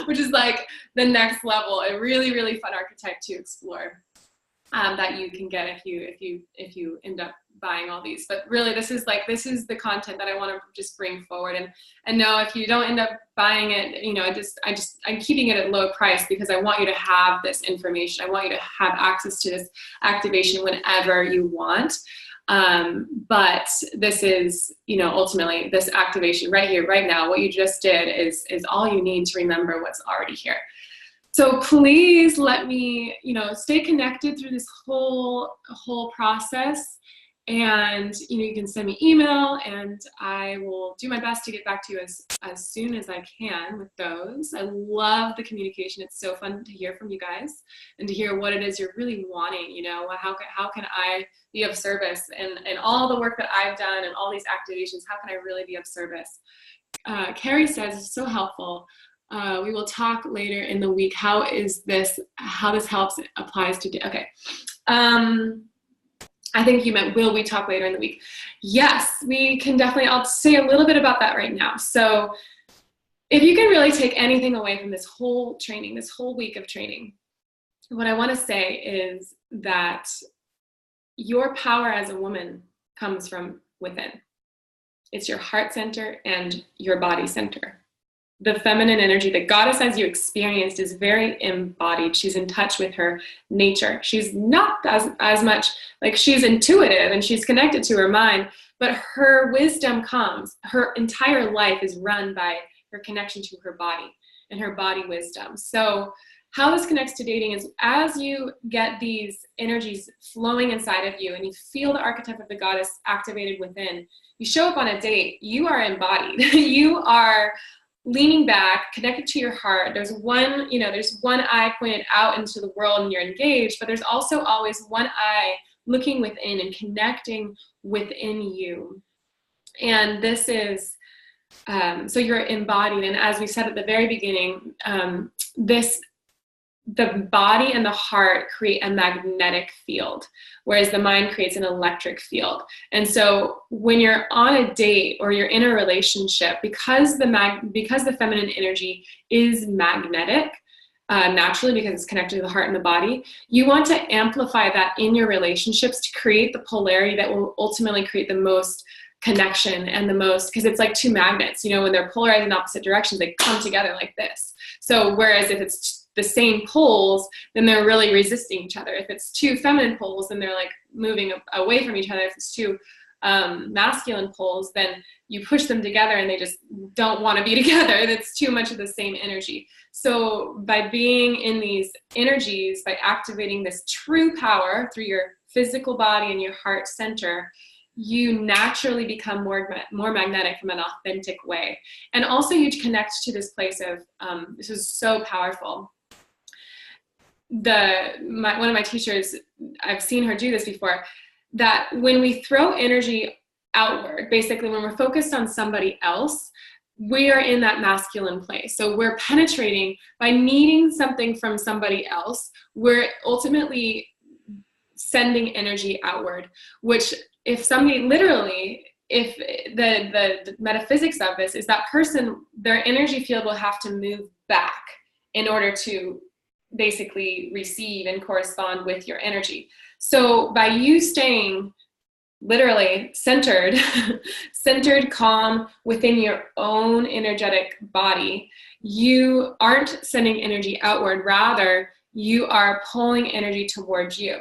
Speaker 1: which is like the next level, a really, really fun archetype to explore that you can get if you end up buying all these. But really, this is the content that I want to just bring forward. And no, if you don't end up buying it, I'm keeping it at low price because I want you to have this information. I want you to have access to this activation whenever you want. But this is, ultimately this activation right here, right now, what you just did is all you need to remember what's already here. So please let me, stay connected through this whole process. And, you can send me email and I will do my best to get back to you as soon as I can with those. I love the communication. It's so fun to hear from you guys and to hear what it is you're really wanting, how can I be of service and all the work that I've done and all these activations, how can I really be of service? Carrie says it's so helpful. We will talk later in the week. How this helps applies to, okay. I think you meant, will we talk later in the week? Yes, we can definitely. I'll say a little bit about that right now. So if you can really take anything away from this whole training, this whole week of training, what I want to say is that your power as a woman comes from within. It's your heart center and your body center. the feminine energy, the goddess as you experienced, is very embodied. She's in touch with her nature. She's not as much, like, she's intuitive and she's connected to her mind, but her wisdom comes. Her entire life is run by her connection to her body and her body wisdom. So how this connects to dating is, as you get these energies flowing inside of you and you feel the archetype of the goddess activated within, you show up on a date, you are embodied. You are leaning back, connected to your heart. There's one, there's one eye pointed out into the world and you're engaged, but there's also always one eye looking within and connecting within you. And this is, so you're embodied. And as we said at the very beginning, the body and the heart create a magnetic field, whereas the mind creates an electric field. And so when you're on a date or you're in a relationship, because the feminine energy is magnetic, naturally, because it's connected to the heart and the body, you want to amplify that in your relationships to create the polarity that will ultimately create the most connection and the most, because it's like two magnets, when they're polarized in opposite directions, they come together like this. So whereas if it's the same poles, then they're really resisting each other. If it's two feminine poles, then they're like moving away from each other. If it's two masculine poles, then you push them together and they just don't want to be together. That's too much of the same energy. So by being in these energies, by activating this true power through your physical body and your heart center, you naturally become more magnetic from an authentic way. And also you connect to this place of, this is so powerful. One of my teachers, I've seen her do this before, that when we throw energy outward, basically when we're focused on somebody else, we are in that masculine place. So we're penetrating by needing something from somebody else. We're ultimately sending energy outward, which if somebody literally, if the metaphysics of this is that person, their energy field will have to move back in order to basically receive and correspond with your energy. So by you staying literally centered, calm within your own energetic body, you aren't sending energy outward, rather you are pulling energy towards you.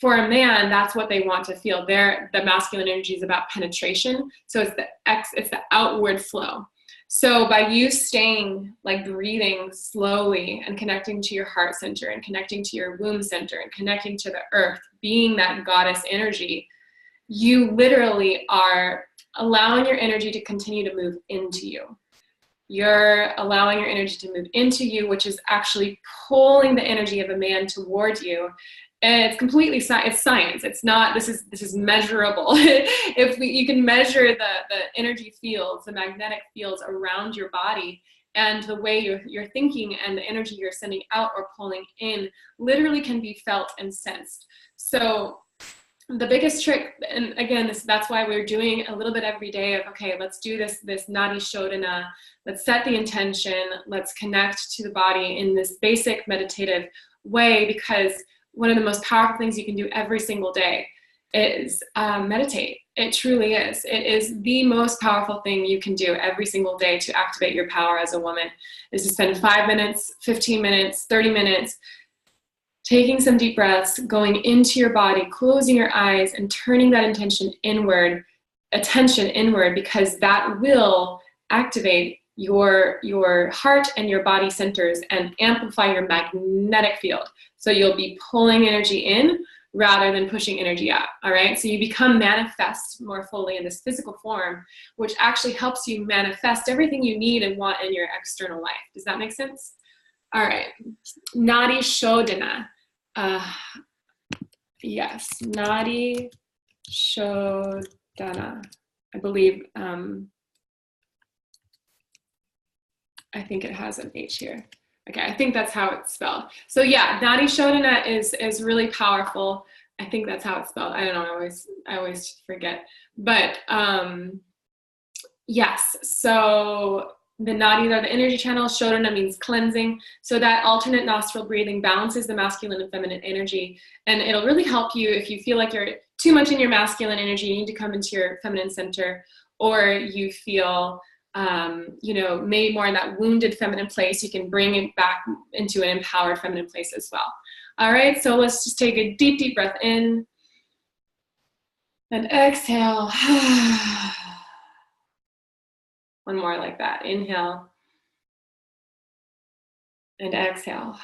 Speaker 1: For a man, that's what they want to feel. The masculine energy is about penetration. So it's the outward flow. So by you staying, like breathing slowly and connecting to your heart center and connecting to your womb center and connecting to the earth, being that goddess energy, you literally are allowing your energy to continue to move into you. You're allowing your energy to move into you, which is actually pulling the energy of a man towards you. And it's completely it's science. It's not, this is measurable. You can measure the energy fields, the magnetic fields around your body, and the way you're thinking and the energy you're sending out or pulling in literally can be felt and sensed. So the biggest trick, and again, that's why we're doing a little bit every day of, okay, let's do this Nadi Shodhana. Let's set the intention. Let's connect to the body in this basic meditative way, because one of the most powerful things you can do every single day is meditate. It truly is. It is the most powerful thing you can do every single day to activate your power as a woman, is to spend 5 minutes, 15 minutes, 30 minutes, taking some deep breaths, going into your body, closing your eyes, and turning that attention inward, because that will activate your heart and your body centers and amplify your magnetic field. So you'll be pulling energy in rather than pushing energy out. All right. So you become manifest more fully in this physical form, which actually helps you manifest everything you need and want in your external life. Does that make sense? All right. Nadi Shodhana. Yes. Nadi Shodhana. I believe, I think it has an H here. Okay, I think that's how it's spelled. So yeah, Nadi Shodhana is really powerful. I think that's how it's spelled. I don't know, I always forget. But yes, so the nadis are the energy channels. Shodhana means cleansing. So that alternate nostril breathing balances the masculine and feminine energy. And it'll really help you if you feel like you're too much in your masculine energy, you need to come into your feminine center, or you feel you know, maybe more in that wounded feminine place, you can bring it back into an empowered feminine place as well. All right, so let's just take a deep, deep breath in and exhale. One more like that. Inhale and exhale.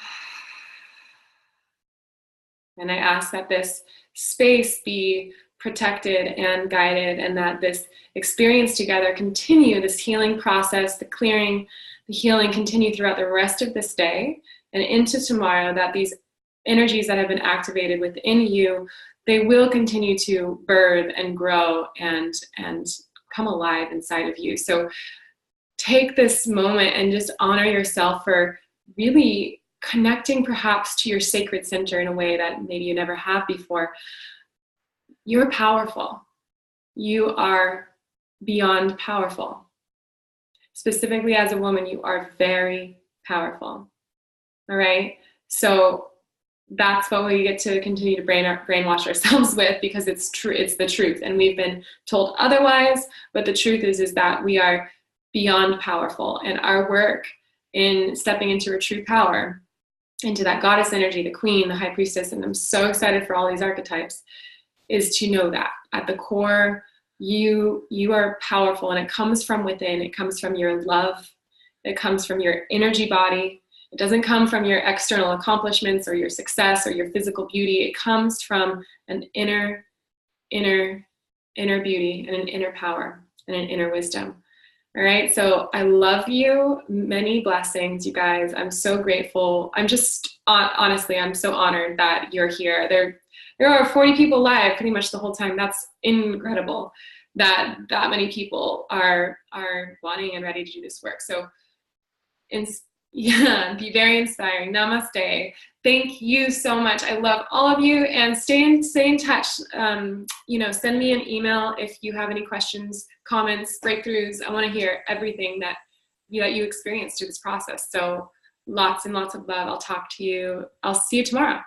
Speaker 1: And I ask that this space be protected and guided, and that this experience together continue, this healing process, the clearing, the healing continue throughout the rest of this day and into tomorrow, that these energies that have been activated within you, they will continue to birth and grow and come alive inside of you. So take this moment and just honor yourself for really connecting perhaps to your sacred center in a way that maybe you never have before. You're powerful. You are beyond powerful. Specifically as a woman, you are very powerful. All right? So that's what we get to continue to brainwash ourselves with, because it's true. It's the truth. And we've been told otherwise, but the truth is that we are beyond powerful. And our work in stepping into our true power, into that goddess energy, the queen, the high priestess, and I'm so excited for all these archetypes, is to know that at the core, you are powerful, and it comes from within. It comes from your love. It comes from your energy body. It doesn't come from your external accomplishments or your success or your physical beauty. It comes from an inner beauty and an inner power and an inner wisdom. All right, so I love you. Many blessings, you guys. I'm so grateful. I'm just, honestly, I'm so honored that you're here. There are 40 people live pretty much the whole time. That's incredible that many people are wanting and ready to do this work. So, yeah, be very inspiring. Namaste. Thank you so much. I love all of you, and stay in touch. You know, send me an email if you have any questions, comments, breakthroughs. I want to hear everything that you experienced through this process. So lots and lots of love. I'll talk to you. I'll see you tomorrow.